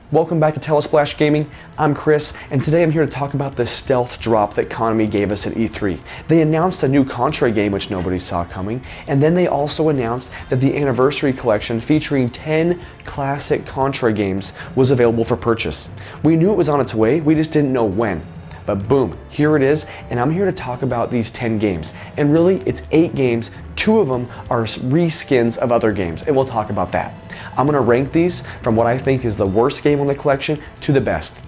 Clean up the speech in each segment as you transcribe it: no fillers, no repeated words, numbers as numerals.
Welcome back to Telesplash Gaming. I'm Chris, and today I'm here to talk about the stealth drop that Konami gave us at E3. They announced a new Contra game which nobody saw coming, and then they also announced that the Anniversary Collection featuring 10 classic Contra games was available for purchase. We knew it was on its way, we just didn't know when. But boom, here it is, and I'm here to talk about these 10 games. And really, it's 8 games, 2 of them are reskins of other games, and we'll talk about that. I'm gonna rank these from what I think is the worst game on the collection to the best.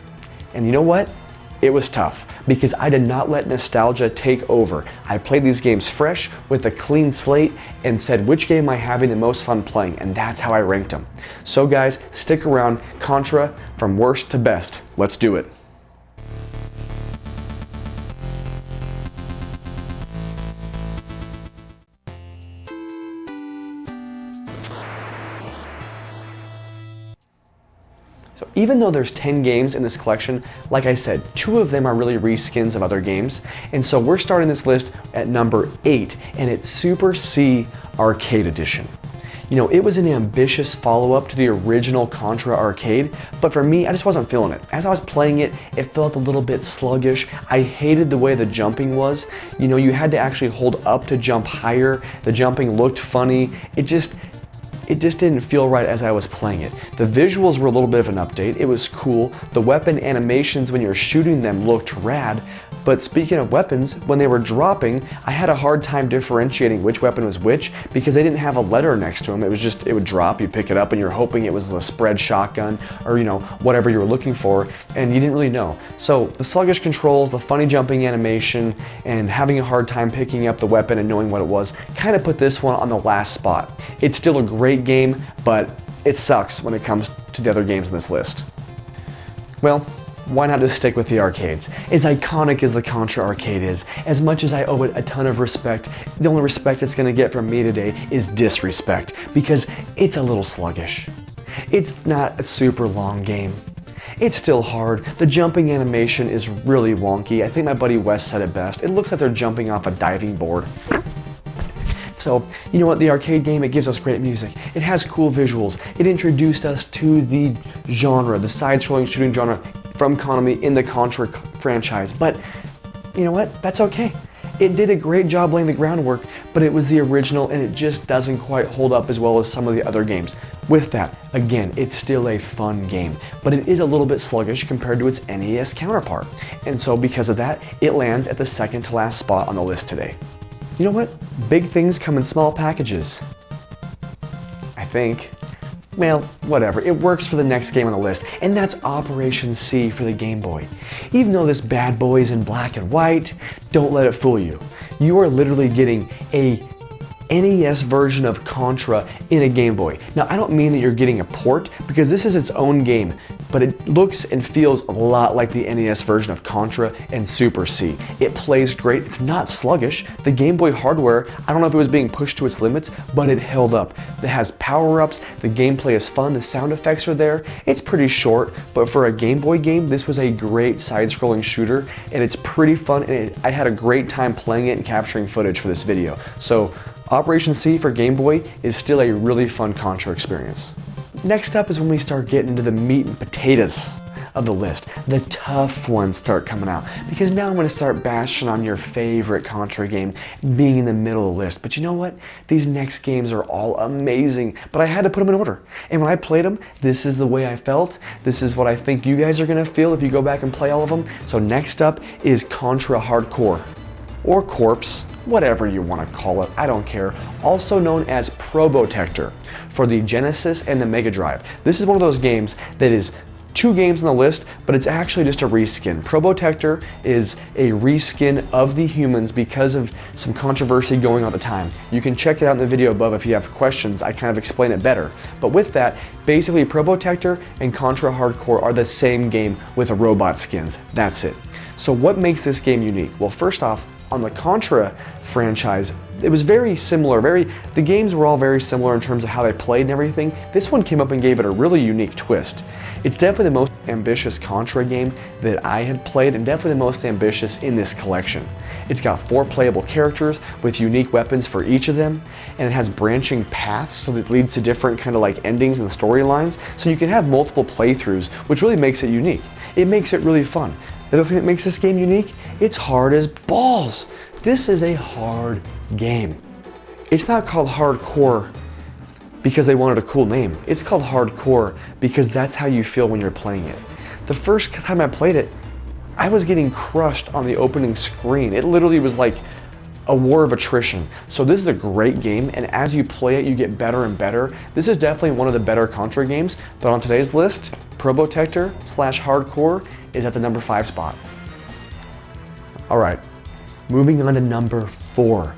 And you know what? It was tough, because I did not let nostalgia take over. I played these games fresh, with a clean slate, and said which game am I having the most fun playing, and that's how I ranked them. So guys, stick around. Contra, from worst to best. Let's do it. So even though there's 10 games in this collection, like I said, 2 of them are really reskins of other games. And so we're starting this list at number 8, and it's Super C Arcade Edition. You know, it was an ambitious follow-up to the original Contra Arcade, but for me, I just wasn't feeling it. As I was playing it, it felt a little bit sluggish. I hated the way the jumping was. You know, you had to actually hold up to jump higher. The jumping looked funny. It just didn't feel right as I was playing it. The visuals were a little bit of an update. It was cool. The weapon animations when you're shooting them looked rad. But speaking of weapons, when they were dropping, I had a hard time differentiating which weapon was which because they didn't have a letter next to them. It was just, it would drop, you pick it up and you're hoping it was a spread shotgun or, you know, whatever you were looking for, and you didn't really know. So the sluggish controls, the funny jumping animation, and having a hard time picking up the weapon and knowing what it was kind of put this one on the last spot. It's still a great game, but it sucks when it comes to the other games on this list. Well, why not just stick with the arcades? As iconic as the Contra Arcade is, as much as I owe it a ton of respect, the only respect it's gonna get from me today is disrespect, because it's a little sluggish. It's not a super long game. It's still hard. The jumping animation is really wonky. I think my buddy Wes said it best. It looks like they're jumping off a diving board. So, you know what, the arcade game, it gives us great music. It has cool visuals. It introduced us to the genre, the side-scrolling shooting genre from Konami in the Contra franchise. But, you know what, that's okay. It did a great job laying the groundwork, but it was the original and it just doesn't quite hold up as well as some of the other games. With that, again, it's still a fun game, but it is a little bit sluggish compared to its NES counterpart. And so because of that, it lands at the second to last spot on the list today. You know what? Big things come in small packages. I think. Well, whatever. It works for the next game on the list, and that's Operation C for the Game Boy. Even though this bad boy is in black and white, don't let it fool you. You are literally getting a NES version of Contra in a Game Boy. Now, I don't mean that you're getting a port, because this is its own game, but it looks and feels a lot like the NES version of Contra and Super C. It plays great, it's not sluggish. The Game Boy hardware, I don't know if it was being pushed to its limits, but it held up. It has power-ups, the gameplay is fun, the sound effects are there. It's pretty short, but for a Game Boy game, this was a great side-scrolling shooter, and it's pretty fun, and I had a great time playing it and capturing footage for this video. So, Operation C for Game Boy is still a really fun Contra experience. Next up is when we start getting into the meat and potatoes of the list. The tough ones start coming out, because now I'm going to start bashing on your favorite Contra game being in the middle of the list. But you know what? These next games are all amazing, but I had to put them in order. And when I played them, this is the way I felt. This is what I think you guys are going to feel if you go back and play all of them. So next up is Contra Hardcore, or Corpse, whatever you want to call it, I don't care. Also known as Probotector for the Genesis and the Mega Drive. This is one of those games that is 2 games on the list, but it's actually just a reskin. Probotector is a reskin of the humans because of some controversy going on at the time. You can check it out in the video above if you have questions. I kind of explain it better. But with that, basically Probotector and Contra Hardcore are the same game with robot skins. That's it. So what makes this game unique? Well, first off, on the Contra franchise, it was very similar, the games were all very similar in terms of how they played and everything. This one came up and gave it a really unique twist. It's definitely the most ambitious Contra game that I had played, and definitely the most ambitious in this collection. It's got 4 playable characters with unique weapons for each of them, and it has branching paths, so that it leads to different kind of like endings and storylines, so you can have multiple playthroughs, which really makes it unique. It makes it really fun. The other thing that makes this game unique, it's hard as balls. This is a hard game. It's not called Hardcore because they wanted a cool name. It's called Hardcore because that's how you feel when you're playing it. The first time I played it, I was getting crushed on the opening screen. It literally was like a war of attrition. So this is a great game, and as you play it, you get better and better. This is definitely one of the better Contra games, but on today's list, Probotector / Hardcore is at the number 5 spot. All right, moving on to number 4.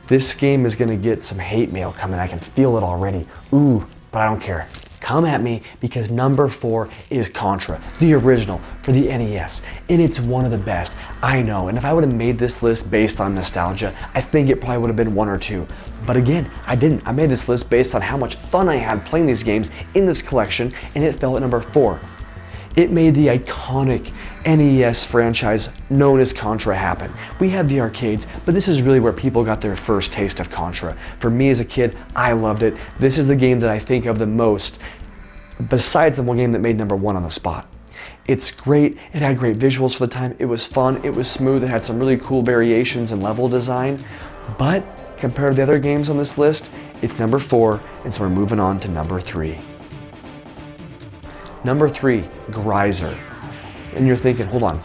This game is gonna get some hate mail coming. I can feel it already. Ooh, but I don't care. Come at me, because number 4 is Contra, the original for the NES, and it's one of the best, I know. And if I would have made this list based on nostalgia, I think it probably would have been 1 or 2. But again, I didn't. I made this list based on how much fun I had playing these games in this collection, and it fell at number 4. It made the iconic NES franchise known as Contra happen. We had the arcades, but this is really where people got their first taste of Contra. For me as a kid, I loved it. This is the game that I think of the most, besides the one game that made number 1 on the spot. It's great, it had great visuals for the time, it was fun, it was smooth, it had some really cool variations in level design, but compared to the other games on this list, it's number 4, and so we're moving on to number 3. Number 3, Greiser. And you're thinking, hold on,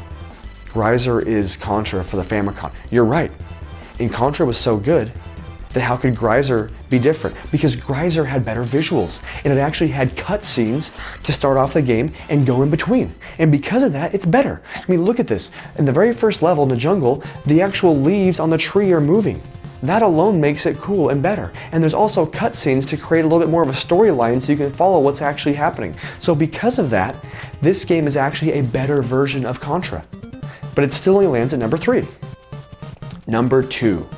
Greiser is Contra for the Famicom. You're right. And Contra was so good that how could Greiser be different? Because Greiser had better visuals, and it actually had cutscenes to start off the game and go in between. And because of that, it's better. I mean, look at this. In the very first level in the jungle, the actual leaves on the tree are moving. That alone makes it cool and better. And there's also cutscenes to create a little bit more of a storyline so you can follow what's actually happening. So because of that, this game is actually a better version of Contra. But it still only lands at number 3. Number 2,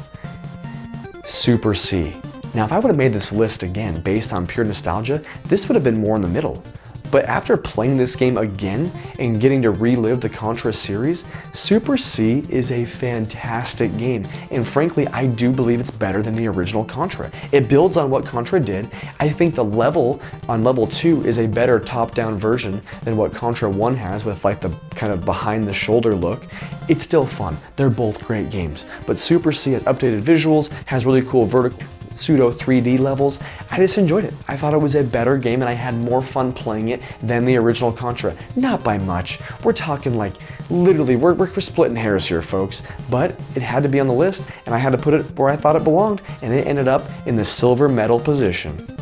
Super C. Now if I would have made this list again based on pure nostalgia, this would have been more in the middle. But after playing this game again and getting to relive the Contra series, Super C is a fantastic game. And frankly, I do believe it's better than the original Contra. It builds on what Contra did. I think the level on level 2 is a better top-down version than what Contra 1 has, with like the kind of behind-the-shoulder look. It's still fun. They're both great games. But Super C has updated visuals, has really cool vertical pseudo 3D levels. I just enjoyed it. I thought it was a better game, and I had more fun playing it than the original Contra. Not by much. We're talking like, literally, we're splitting hairs here, folks. But it had to be on the list, and I had to put it where I thought it belonged, and it ended up in the silver medal position.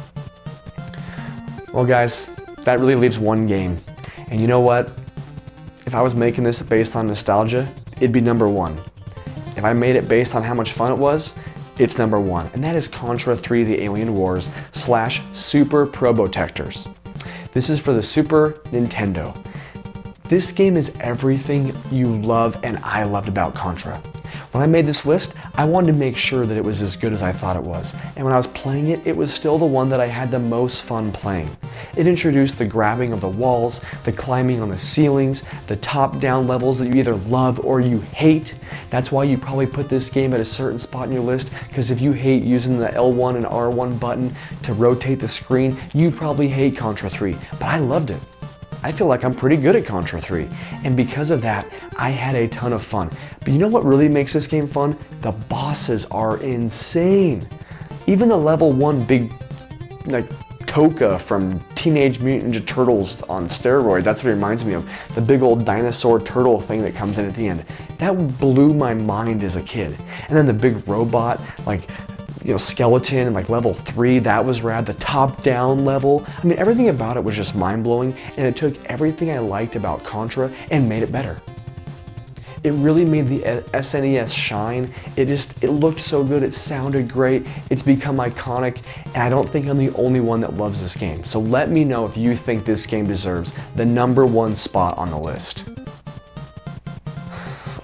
Well guys, that really leaves one game. And you know what? If I was making this based on nostalgia, it'd be number 1. If I made it based on how much fun it was, it's number 1, and that is Contra 3 The Alien Wars / Super Probotectors. This is for the Super Nintendo. This game is everything you love and I loved about Contra. When I made this list, I wanted to make sure that it was as good as I thought it was. And when I was playing it, it was still the one that I had the most fun playing. It introduced the grabbing of the walls, the climbing on the ceilings, the top-down levels that you either love or you hate. That's why you probably put this game at a certain spot in your list, because if you hate using the L1 and R1 button to rotate the screen, you probably hate Contra 3, but I loved it. I feel like I'm pretty good at Contra 3, and because of that, I had a ton of fun. But you know what really makes this game fun? The bosses are insane. Even the level 1 big, like, Toka from Teenage Mutant Ninja Turtles on steroids, that's what it reminds me of. The big old dinosaur turtle thing that comes in at the end. That blew my mind as a kid. And then the big robot, like, you know, skeleton, like level 3, that was rad. The top-down level, I mean, everything about it was just mind-blowing, and it took everything I liked about Contra and made it better. It really made the SNES shine. It looked so good, it sounded great, it's become iconic, and I don't think I'm the only one that loves this game. So let me know if you think this game deserves the number 1 spot on the list.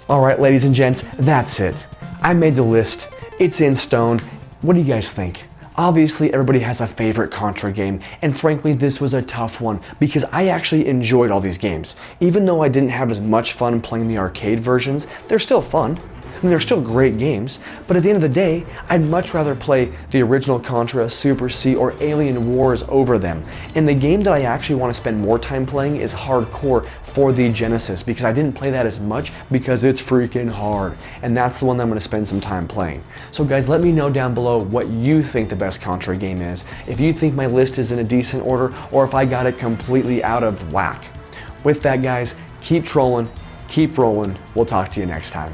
All right, ladies and gents, that's it. I made the list. It's in stone. What do you guys think? Obviously, everybody has a favorite Contra game, and frankly, this was a tough one because I actually enjoyed all these games. Even though I didn't have as much fun playing the arcade versions, they're still fun. I mean, they're still great games, but at the end of the day, I'd much rather play the original Contra, Super C, or Alien Wars over them. And the game that I actually want to spend more time playing is Hardcore for the Genesis, because I didn't play that as much because it's freaking hard. And that's the one that I'm going to spend some time playing. So guys, let me know down below what you think the best Contra game is, if you think my list is in a decent order, or if I got it completely out of whack. With that guys, keep trolling, keep rolling, we'll talk to you next time.